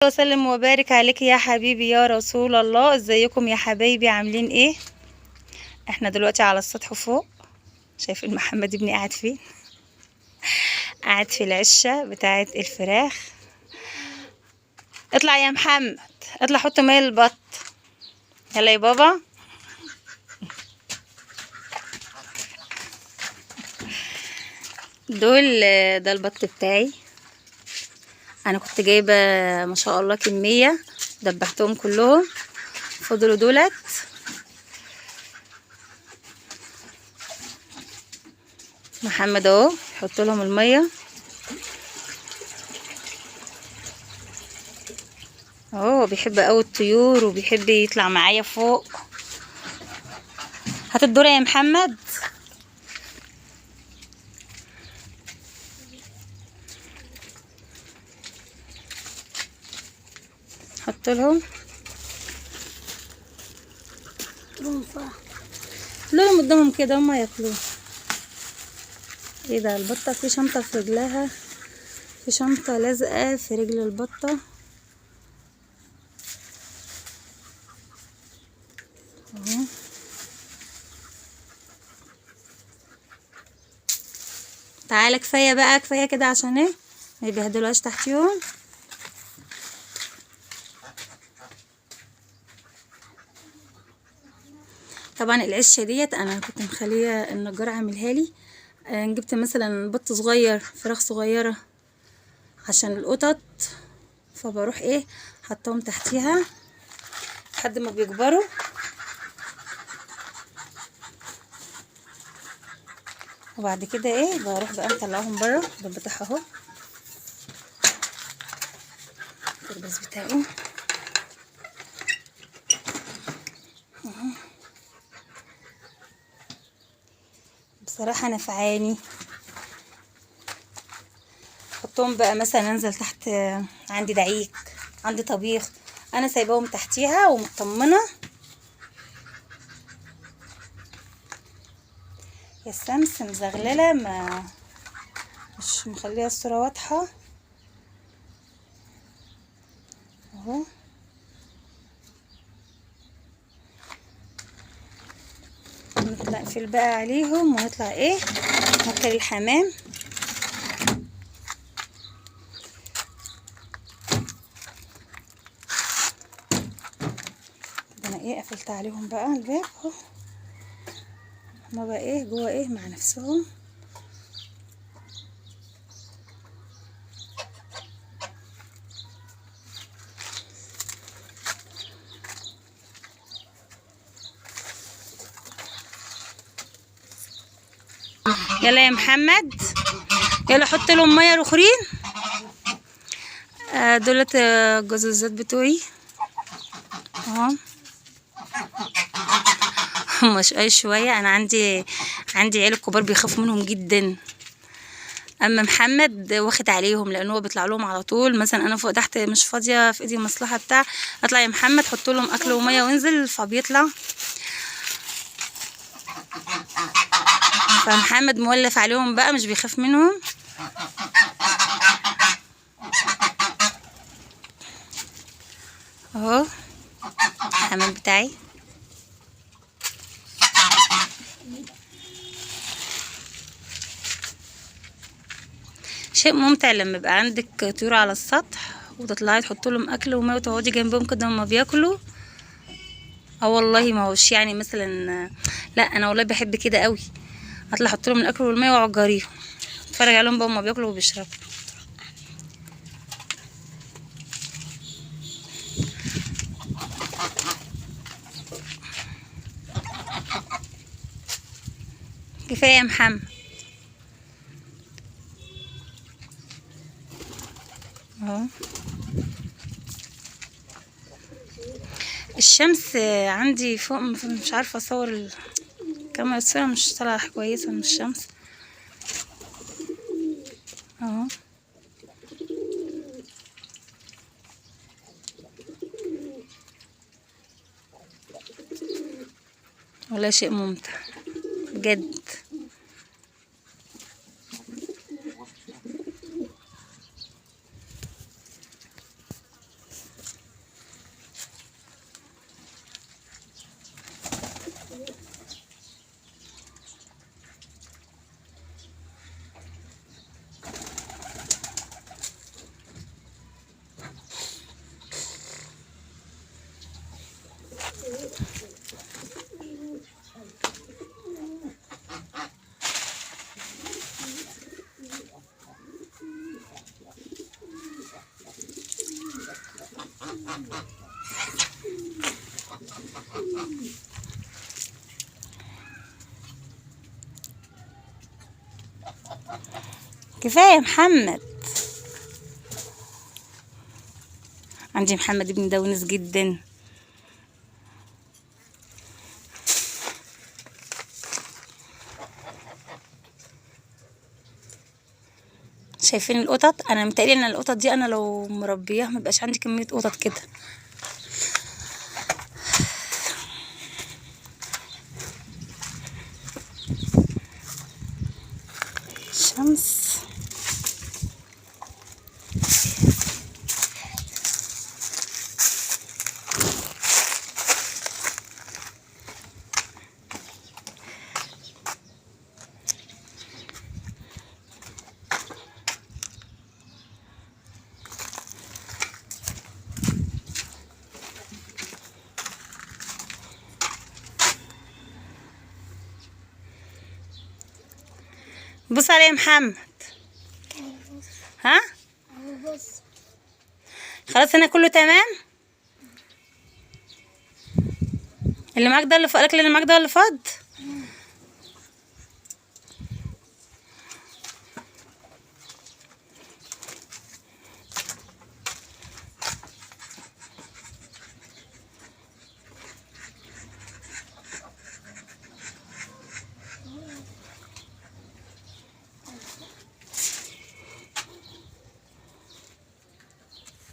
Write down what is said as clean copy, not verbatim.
وسلم وبارك عليك يا حبيبي يا رسول الله. ازيكم يا حبايبي، عاملين ايه؟ احنا دلوقتي على السطح فوق. شايفين محمد ابني قاعد فين؟ قاعد في العشة بتاعه الفراخ. اطلع يا محمد، اطلع حط ميه للبط. يلا يا بابا. ده البط بتاعي. انا كنت جايبه ما شاء الله كميه، دبحتهم كلهم. فضلوا دولت. محمد اهو يحط لهم الميه اهو. بيحب قوي الطيور وبيحب يطلع معايا فوق. هات الدورة يا محمد. حط لهم لهم قدامهم كده هما ياكلوه. ايه ده؟ البطة في شنطة في رجلها، في شنطة لازقة في رجل البطة اهو. تعالى كفاية بقى، كفاية كده عشان ايه ما يبهدلوهاش تحتيهم. طبعا العشه ديت انا كنت مخليه النجار عاملها لي. جبت مثلا بط صغير، فراخ صغيره عشان القطط، فبروح ايه حطهم تحتيها لحد ما بيكبروا. وبعد كده ايه بروح بقى مطلعهم بره بالبطاحه اهو. الكرباس بتاعي بصراحه نفعاني. حطهم بقى مثلا انزل تحت، عندي دعيك، عندي طبيخ، انا سايباهم تحتيها ومطمنه. يا الشمس مزغلله، ما مش مخليها الصوره واضحه اهو. نقفل بقى عليهم ونطلع ايه ناكل الحمام. ده انا ايه قفلت عليهم بقى الباب اهو. هما بقى ايه جوه ايه مع نفسهم. يلا يا محمد، يلا حط لهم ميه رخرين. دولت الجزازات بتوعي اهو. مش اي شويه، انا عندي عيال الكبار بيخافوا منهم جدا. اما محمد واخد عليهم لان هو بيطلع لهم على طول. مثلا انا فوق تحت مش فاضيه، في ايدي مصلحه بتاع، اطلع يا محمد حط لهم اكل وميه وانزل، فبيطلع. فمحمد مولف عليهم بقى، مش بيخاف منهم اهو. الحمام بتاعي شيء ممتع لما يبقى عندك طيور على السطح وتطلعي تحط لهم اكل وماء وتقعدي جنبهم كده هما بياكلوا. اه والله ما هوش يعني مثلا، لا انا والله بحب كده قوي. اطلع احط لهم الاكل والماء واقعد جاريهم اتفرج عليهم بقى هما بياكلوا وبيشربوا. كفايه يا محمد اهو. الشمس عندي فوق، مش عارفه اصور الكاميرا، الصوره مش طالعه كويسه من الشمس اهو. والله شيء ممتع بجد. كفايه يا محمد. عندي محمد ابني ده ونس جدا. شايفين القطط؟ انا متهيألي ان القطط دي انا لو مربياها مبقاش عندي كميه قطط كده. شمس. بص عليه يا محمد. ها خلاص هنا كله تمام. اللي معاك ده اللي فاض، الاكل اللي معاك ده اللي فاض.